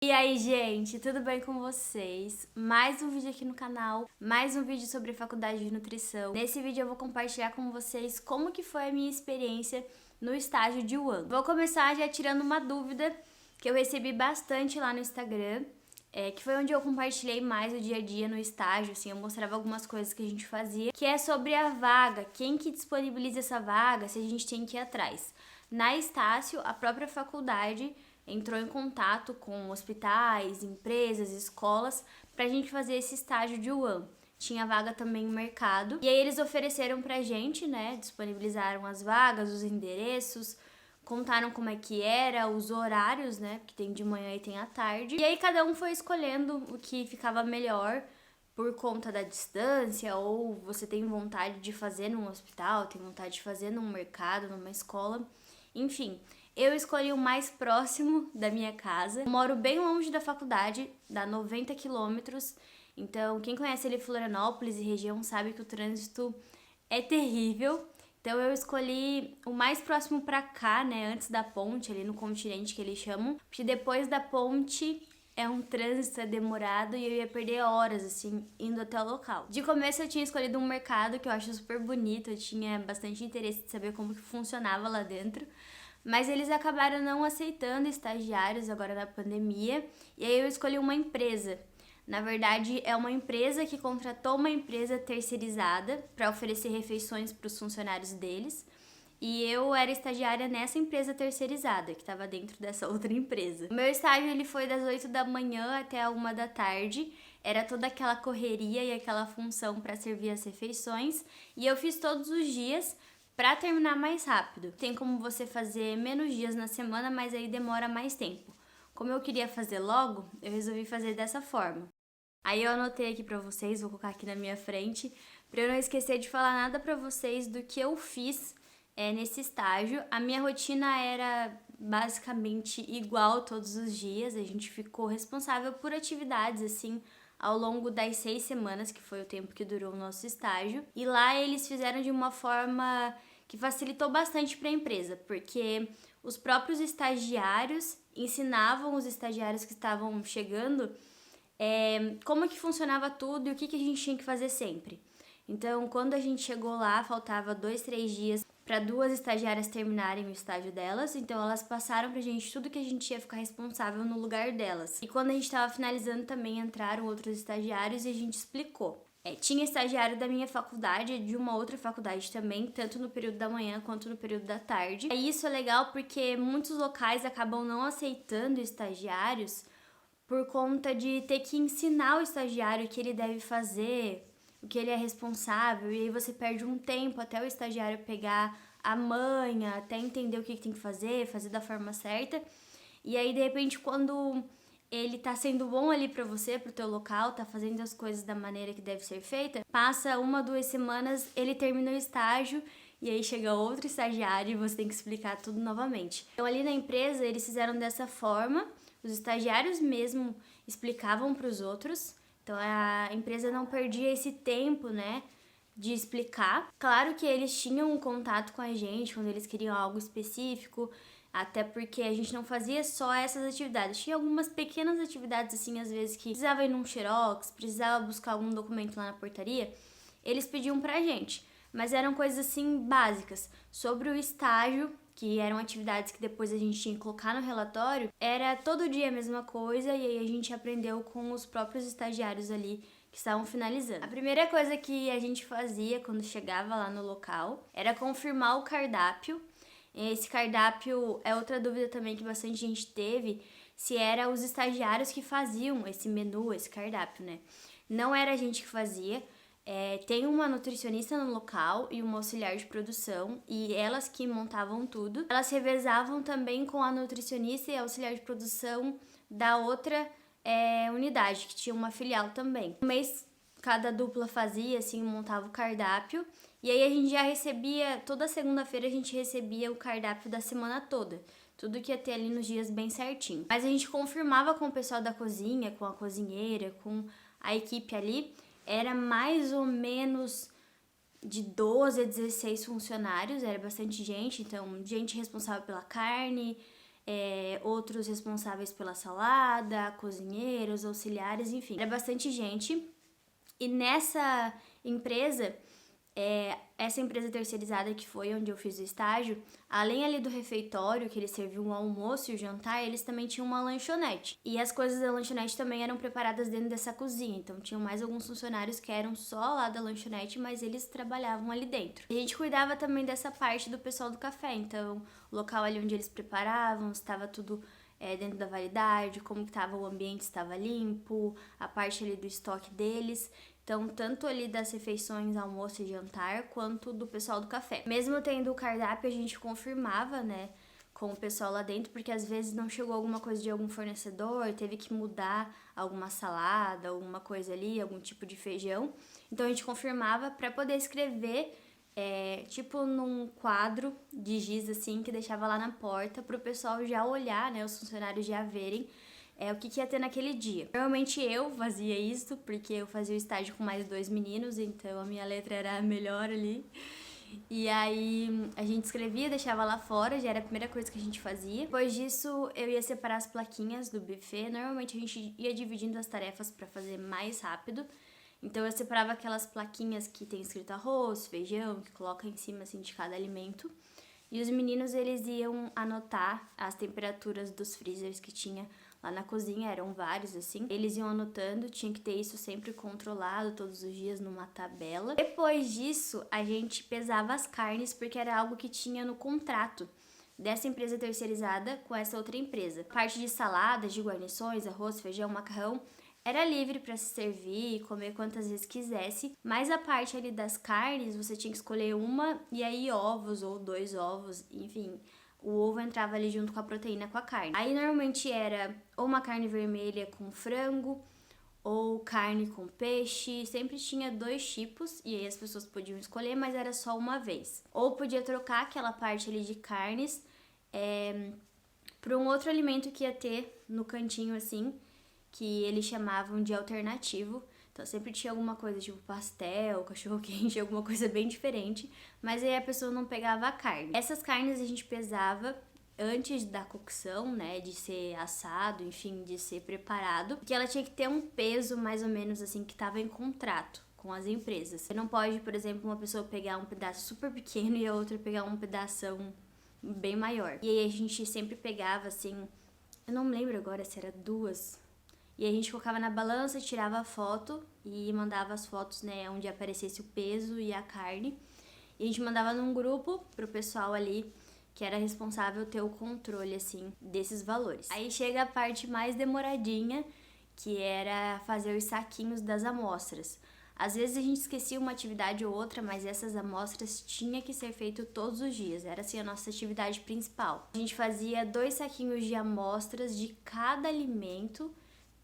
E aí, gente, tudo bem com vocês? Mais um vídeo aqui no canal, mais um vídeo sobre faculdade de nutrição. Nesse vídeo eu vou compartilhar com vocês como que foi a minha experiência no estágio de 1 ano. Vou começar já tirando uma dúvida que eu recebi bastante lá no Instagram, que foi onde eu compartilhei mais o dia a dia no estágio, assim, eu mostrava algumas coisas que a gente fazia, que é sobre a vaga, quem que disponibiliza essa vaga, se a gente tem que ir atrás. Na Estácio, a própria faculdade entrou em contato com hospitais, empresas, escolas, pra gente fazer esse estágio de 1 ano. Tinha vaga também no mercado. E aí eles ofereceram pra gente, né, disponibilizaram as vagas, os endereços, contaram como é que era, os horários, né, porque tem de manhã e tem à tarde. E aí cada um foi escolhendo o que ficava melhor por conta da distância, ou você tem vontade de fazer num hospital, tem vontade de fazer num mercado, numa escola, enfim. Eu escolhi o mais próximo da minha casa. Eu moro bem longe da faculdade, dá 90 quilômetros. Então, quem conhece ali Florianópolis e região sabe que o trânsito é terrível. Então, eu escolhi o mais próximo pra cá, né, antes da ponte, ali no continente que eles chamam. Porque depois da ponte é um trânsito, é demorado e eu ia perder horas, assim, indo até o local. De começo eu tinha escolhido um mercado que eu acho super bonito, eu tinha bastante interesse de saber como que funcionava lá dentro. Mas eles acabaram não aceitando estagiários agora na pandemia, e aí eu escolhi uma empresa. Na verdade, é uma empresa que contratou uma empresa terceirizada para oferecer refeições para os funcionários deles. E eu era estagiária nessa empresa terceirizada, que estava dentro dessa outra empresa. O meu estágio ele foi das 8 da manhã até a 1 da tarde. Era toda aquela correria e aquela função para servir as refeições. E eu fiz todos os dias para terminar mais rápido. Tem como você fazer menos dias na semana, mas aí demora mais tempo. Como eu queria fazer logo, eu resolvi fazer dessa forma. Aí eu anotei aqui pra vocês, vou colocar aqui na minha frente, pra eu não esquecer de falar nada pra vocês do que eu fiz nesse estágio. A minha rotina era basicamente igual todos os dias, a gente ficou responsável por atividades, assim, ao longo das 6 semanas, que foi o tempo que durou o nosso estágio. E lá eles fizeram de uma forma que facilitou bastante para a empresa, porque os próprios estagiários ensinavam os estagiários que estavam chegando como que funcionava tudo e o que a gente tinha que fazer sempre. Então, quando a gente chegou lá, faltava 2, 3 dias para 2 estagiárias terminarem o estágio delas, então elas passaram pra gente tudo que a gente ia ficar responsável no lugar delas. E quando a gente tava finalizando também entraram outros estagiários e a gente explicou. Tinha estagiário da minha faculdade, de uma outra faculdade também, tanto no período da manhã quanto no período da tarde. E isso é legal porque muitos locais acabam não aceitando estagiários por conta de ter que ensinar o estagiário o que ele deve fazer, o que ele é responsável, e aí você perde um tempo até o estagiário pegar a manha, até entender o que tem que fazer da forma certa. E aí, de repente, quando ele tá sendo bom ali pra você, pro teu local, tá fazendo as coisas da maneira que deve ser feita, passa 1, 2 semanas, ele termina o estágio e aí chega outro estagiário e você tem que explicar tudo novamente. Então ali na empresa eles fizeram dessa forma, os estagiários mesmo explicavam pros outros, então a empresa não perdia esse tempo, né, de explicar. Claro que eles tinham um contato com a gente quando eles queriam algo específico, até porque a gente não fazia só essas atividades. Tinha algumas pequenas atividades, assim, às vezes que precisava ir num xerox, precisava buscar algum documento lá na portaria, eles pediam pra gente. Mas eram coisas, assim, básicas. Sobre o estágio, que eram atividades que depois a gente tinha que colocar no relatório, era todo dia a mesma coisa e aí a gente aprendeu com os próprios estagiários ali que estavam finalizando. A primeira coisa que a gente fazia quando chegava lá no local era confirmar o cardápio. Esse cardápio é outra dúvida também que bastante gente teve, se era os estagiários que faziam esse menu, esse cardápio, né? Não era a gente que fazia, tem uma nutricionista no local e uma auxiliar de produção, e elas que montavam tudo. Elas revezavam também com a nutricionista e a auxiliar de produção da outra unidade, que tinha uma filial também. Um mês cada dupla fazia, assim, montava o cardápio. E aí a gente já recebia, toda segunda-feira a gente recebia o cardápio da semana toda. Tudo que ia ter ali nos dias bem certinho. Mas a gente confirmava com o pessoal da cozinha, com a cozinheira, com a equipe ali. Era mais ou menos de 12 a 16 funcionários, era bastante gente. Então, gente responsável pela carne, outros responsáveis pela salada, cozinheiros, auxiliares, enfim. Era bastante gente. E nessa empresa, essa empresa terceirizada que foi onde eu fiz o estágio, além ali do refeitório, que eles serviam o almoço e o jantar, eles também tinham uma lanchonete. E as coisas da lanchonete também eram preparadas dentro dessa cozinha. Então tinham mais alguns funcionários que eram só lá da lanchonete, mas eles trabalhavam ali dentro. E a gente cuidava também dessa parte do pessoal do café. Então, o local ali onde eles preparavam, estava tudo dentro da validade, como que estava o ambiente, estava limpo, a parte ali do estoque deles. Então, tanto ali das refeições, almoço e jantar, quanto do pessoal do café. Mesmo tendo o cardápio, a gente confirmava, né, com o pessoal lá dentro, porque às vezes não chegou alguma coisa de algum fornecedor, teve que mudar alguma salada, alguma coisa ali, algum tipo de feijão. Então, a gente confirmava para poder escrever, tipo num quadro de giz, assim, que deixava lá na porta, pro pessoal já olhar, né, os funcionários já verem o que ia ter naquele dia. Normalmente eu fazia isso, porque eu fazia o estágio com mais 2 meninos, então a minha letra era a melhor ali. E aí a gente escrevia, deixava lá fora, já era a primeira coisa que a gente fazia. Depois disso, eu ia separar as plaquinhas do buffet. Normalmente a gente ia dividindo as tarefas para fazer mais rápido. Então eu separava aquelas plaquinhas que tem escrito arroz, feijão, que coloca em cima assim de cada alimento. E os meninos, eles iam anotar as temperaturas dos freezers que tinha lá na cozinha, eram vários assim. Eles iam anotando, tinha que ter isso sempre controlado todos os dias numa tabela. Depois disso, a gente pesava as carnes porque era algo que tinha no contrato dessa empresa terceirizada com essa outra empresa. A parte de saladas, de guarnições, arroz, feijão, macarrão, era livre para se servir e comer quantas vezes quisesse, mas a parte ali das carnes, você tinha que escolher uma e aí ovos ou 2 ovos, enfim. O ovo entrava ali junto com a proteína, com a carne. Aí normalmente era ou uma carne vermelha com frango, ou carne com peixe. Sempre tinha 2 tipos, e aí as pessoas podiam escolher, mas era só uma vez. Ou podia trocar aquela parte ali de carnes para um outro alimento que ia ter no cantinho assim, que eles chamavam de alternativo. Então sempre tinha alguma coisa tipo pastel, cachorro-quente, alguma coisa bem diferente, mas aí a pessoa não pegava a carne. Essas carnes a gente pesava antes da cocção, né, de ser assado, enfim, de ser preparado, porque ela tinha que ter um peso mais ou menos assim que estava em contrato com as empresas. Você não pode, por exemplo, uma pessoa pegar um pedaço super pequeno e a outra pegar um pedação bem maior. E aí a gente sempre pegava assim, eu não lembro agora se era 2. E a gente colocava na balança, tirava a foto e mandava as fotos, né, onde aparecesse o peso e a carne. E a gente mandava num grupo pro pessoal ali que era responsável ter o controle, assim, desses valores. Aí chega a parte mais demoradinha, que era fazer os saquinhos das amostras. Às vezes a gente esquecia uma atividade ou outra, mas essas amostras tinha que ser feito todos os dias. Era assim a nossa atividade principal. A gente fazia 2 saquinhos de amostras de cada alimento,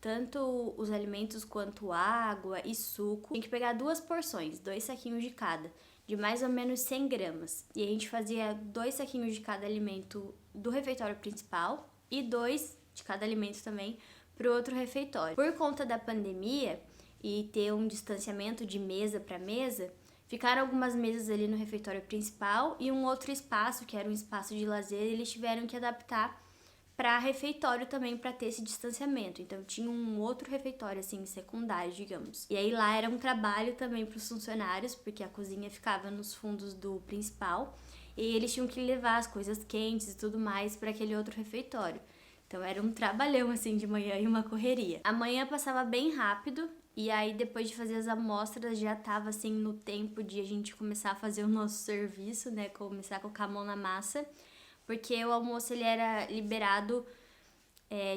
tanto os alimentos quanto água e suco. Tinha que pegar 2 porções, 2 saquinhos de cada, de mais ou menos 100 gramas. E a gente fazia 2 saquinhos de cada alimento do refeitório principal e 2 de cada alimento também para o outro refeitório. Por conta da pandemia e ter um distanciamento de mesa para mesa, ficaram algumas mesas ali no refeitório principal e um outro espaço, que era um espaço de lazer, eles tiveram que adaptar para refeitório também, para ter esse distanciamento. Então tinha um outro refeitório assim secundário, digamos. E aí lá era um trabalho também para os funcionários, porque a cozinha ficava nos fundos do principal e eles tinham que levar as coisas quentes e tudo mais para aquele outro refeitório. Então era um trabalhão assim de manhã e uma correria. A manhã passava bem rápido e aí depois de fazer as amostras já tava assim no tempo de a gente começar a fazer o nosso serviço, né, começar a colocar a mão na massa. Porque o almoço ele era liberado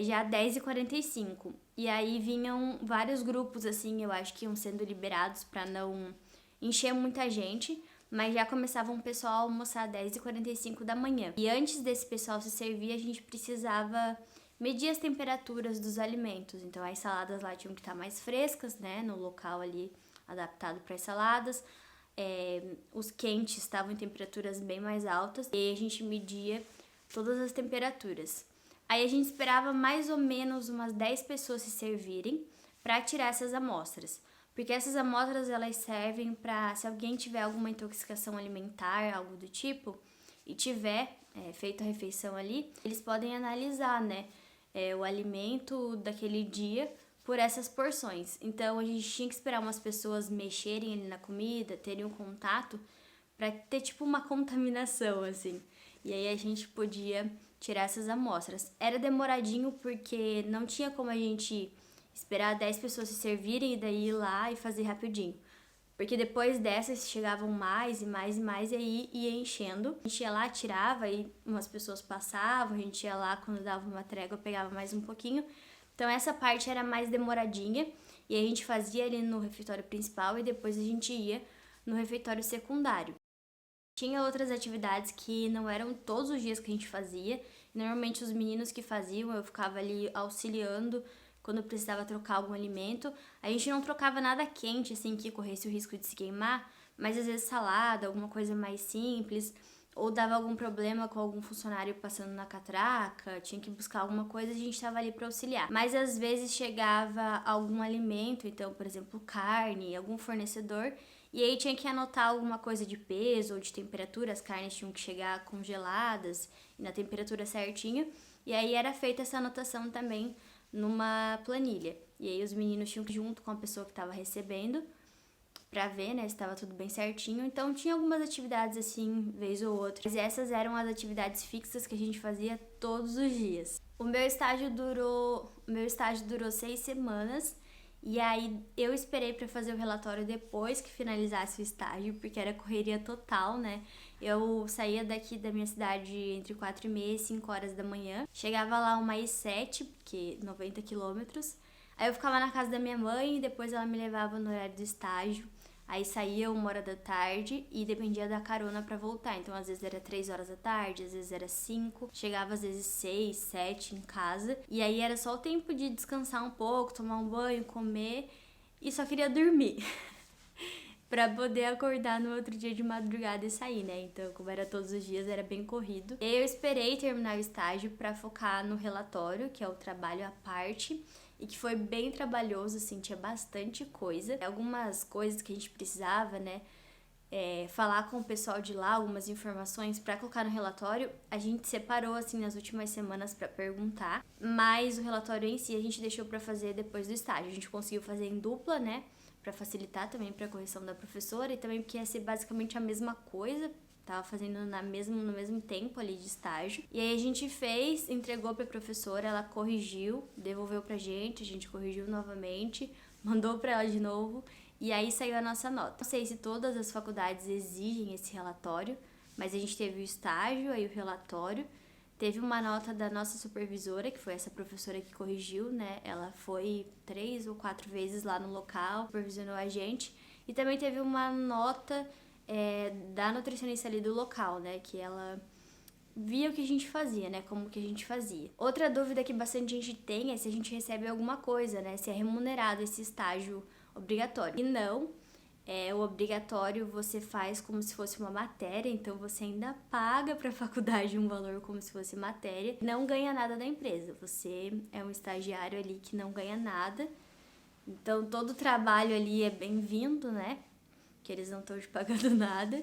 já às 10h45. E aí vinham vários grupos, assim, eu acho que iam sendo liberados para não encher muita gente. Mas já começava um pessoal a almoçar às 10h45 da manhã. E antes desse pessoal se servir, a gente precisava medir as temperaturas dos alimentos. Então as saladas lá tinham que estar mais frescas, né? No local ali adaptado para as saladas. Os quentes estavam em temperaturas bem mais altas e a gente media todas as temperaturas. Aí a gente esperava mais ou menos umas 10 pessoas se servirem para tirar essas amostras, porque essas amostras elas servem para, se alguém tiver alguma intoxicação alimentar, algo do tipo, e tiver feito a refeição ali, eles podem analisar, né, o alimento daquele dia por essas porções. Então a gente tinha que esperar umas pessoas mexerem ali na comida, terem um contato, pra ter tipo uma contaminação, assim. E aí a gente podia tirar essas amostras. Era demoradinho porque não tinha como a gente esperar 10 pessoas se servirem e daí ir lá e fazer rapidinho. Porque depois dessas chegavam mais e mais e mais, e aí ia enchendo. A gente ia lá, tirava, e umas pessoas passavam, a gente ia lá, quando dava uma trégua, pegava mais um pouquinho. Então essa parte era mais demoradinha, e a gente fazia ali no refeitório principal e depois a gente ia no refeitório secundário. Tinha outras atividades que não eram todos os dias que a gente fazia. Normalmente os meninos que faziam, eu ficava ali auxiliando quando precisava trocar algum alimento. A gente não trocava nada quente, assim, que corresse o risco de se queimar, mas às vezes salada, alguma coisa mais simples, ou dava algum problema com algum funcionário passando na catraca, tinha que buscar alguma coisa, a gente estava ali para auxiliar. Mas às vezes chegava algum alimento, então, por exemplo, carne, algum fornecedor, e aí tinha que anotar alguma coisa de peso ou de temperatura, as carnes tinham que chegar congeladas e na temperatura certinha, e aí era feita essa anotação também numa planilha. E aí os meninos tinham que ir junto com a pessoa que estava recebendo pra ver, né, se estava tudo bem certinho. Então tinha algumas atividades assim, vez ou outra. Mas essas eram as atividades fixas que a gente fazia todos os dias. O meu estágio durou 6 semanas. E aí eu esperei para fazer o relatório depois que finalizasse o estágio, porque era correria total, né? Eu saía daqui da minha cidade entre 4h30 e 5 horas da manhã. Chegava lá umas 7, porque 90 quilômetros. Aí eu ficava na casa da minha mãe e depois ela me levava no horário do estágio. Aí saía 1h da tarde e dependia da carona pra voltar. Então, às vezes era 3 horas da tarde, às vezes era 5. Chegava às vezes 6, 7 em casa. E aí era só o tempo de descansar um pouco, tomar um banho, comer. E só queria dormir. Pra poder acordar no outro dia de madrugada e sair, né? Então, como era todos os dias, era bem corrido. Eu esperei terminar o estágio pra focar no relatório, que é o trabalho à parte. E que foi bem trabalhoso, assim, tinha bastante coisa. Algumas coisas que a gente precisava, né, falar com o pessoal de lá, algumas informações para colocar no relatório, a gente separou, assim, nas últimas semanas para perguntar. Mas o relatório em si a gente deixou para fazer depois do estágio. A gente conseguiu fazer em dupla, né, para facilitar também para a correção da professora e também porque ia ser basicamente a mesma coisa. Tava fazendo no mesmo tempo ali de estágio. E aí a gente fez, entregou pra professora, ela corrigiu, devolveu pra gente, a gente corrigiu novamente, mandou pra ela de novo, e aí saiu a nossa nota. Não sei se todas as faculdades exigem esse relatório, mas a gente teve o estágio, aí o relatório, teve uma nota da nossa supervisora, que foi essa professora que corrigiu, né? Ela foi 3 ou 4 vezes lá no local, supervisionou a gente, e também teve uma nota da nutricionista ali do local, né, que ela via o que a gente fazia, né, como que a gente fazia. Outra dúvida que bastante gente tem é se a gente recebe alguma coisa, né, se é remunerado esse estágio obrigatório. E não, o obrigatório você faz como se fosse uma matéria, então você ainda paga para a faculdade um valor como se fosse matéria, não ganha nada da empresa, você é um estagiário ali que não ganha nada, então todo o trabalho ali é bem-vindo, né, que eles não estão te pagando nada.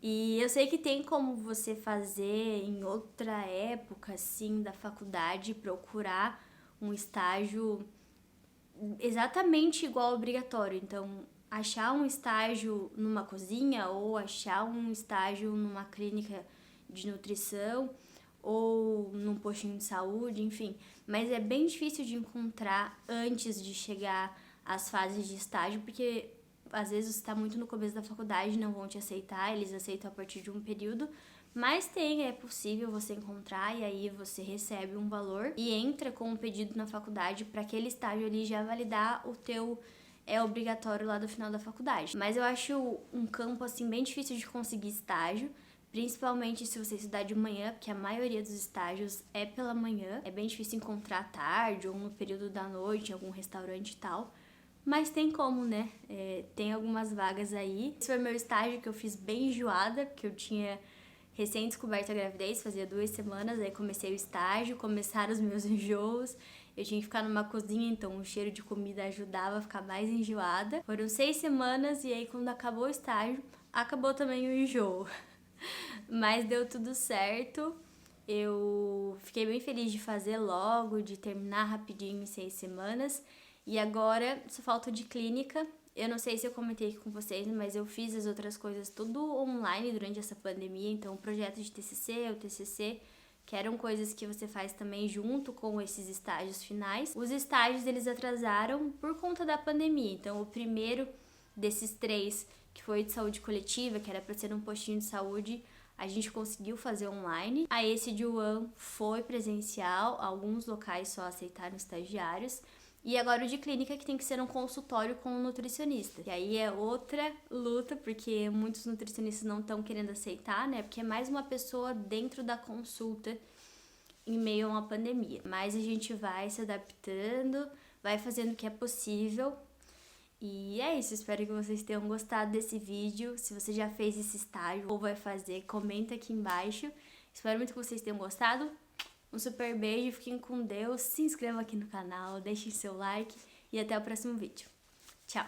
E eu sei que tem como você fazer em outra época, assim, da faculdade, procurar um estágio exatamente igual ao obrigatório. Então, achar um estágio numa cozinha ou achar um estágio numa clínica de nutrição ou num postinho de saúde, enfim. Mas é bem difícil de encontrar antes de chegar às fases de estágio, porque às vezes você está muito no começo da faculdade, não vão te aceitar, eles aceitam a partir de um período, mas é possível você encontrar e aí você recebe um valor e entra com um pedido na faculdade para aquele estágio ali já validar o teu obrigatório lá do final da faculdade. Mas eu acho um campo assim bem difícil de conseguir estágio, principalmente se você estudar de manhã, porque a maioria dos estágios é pela manhã, é bem difícil encontrar à tarde ou no período da noite em algum restaurante e tal. Mas tem como, né? Tem algumas vagas aí. Esse foi meu estágio que eu fiz bem enjoada, porque eu tinha recém-descoberto a gravidez, fazia 2 semanas, aí comecei o estágio, começaram os meus enjoos. Eu tinha que ficar numa cozinha, então o cheiro de comida ajudava a ficar mais enjoada. Foram 6 semanas e aí quando acabou o estágio, acabou também o enjoo. Mas deu tudo certo. Eu fiquei bem feliz de fazer logo, de terminar rapidinho em 6 semanas. E agora só falta de clínica. Eu não sei se eu comentei aqui com vocês, mas eu fiz as outras coisas tudo online durante essa pandemia. Então, o projeto de TCC, o TCC, que eram coisas que você faz também junto com esses estágios finais. Os estágios, eles atrasaram por conta da pandemia. Então, o primeiro desses 3, que foi de saúde coletiva, que era para ser um postinho de saúde, a gente conseguiu fazer online. Aí esse de UAN foi presencial, alguns locais só aceitaram estagiários. E agora o de clínica, que tem que ser um consultório com um nutricionista. E aí é outra luta, porque muitos nutricionistas não estão querendo aceitar, né? Porque é mais uma pessoa dentro da consulta em meio a uma pandemia. Mas a gente vai se adaptando, vai fazendo o que é possível. E é isso, espero que vocês tenham gostado desse vídeo. Se você já fez esse estágio ou vai fazer, comenta aqui embaixo. Espero muito que vocês tenham gostado. Um super beijo, fiquem com Deus, se inscreva aqui no canal, deixem seu like e até o próximo vídeo.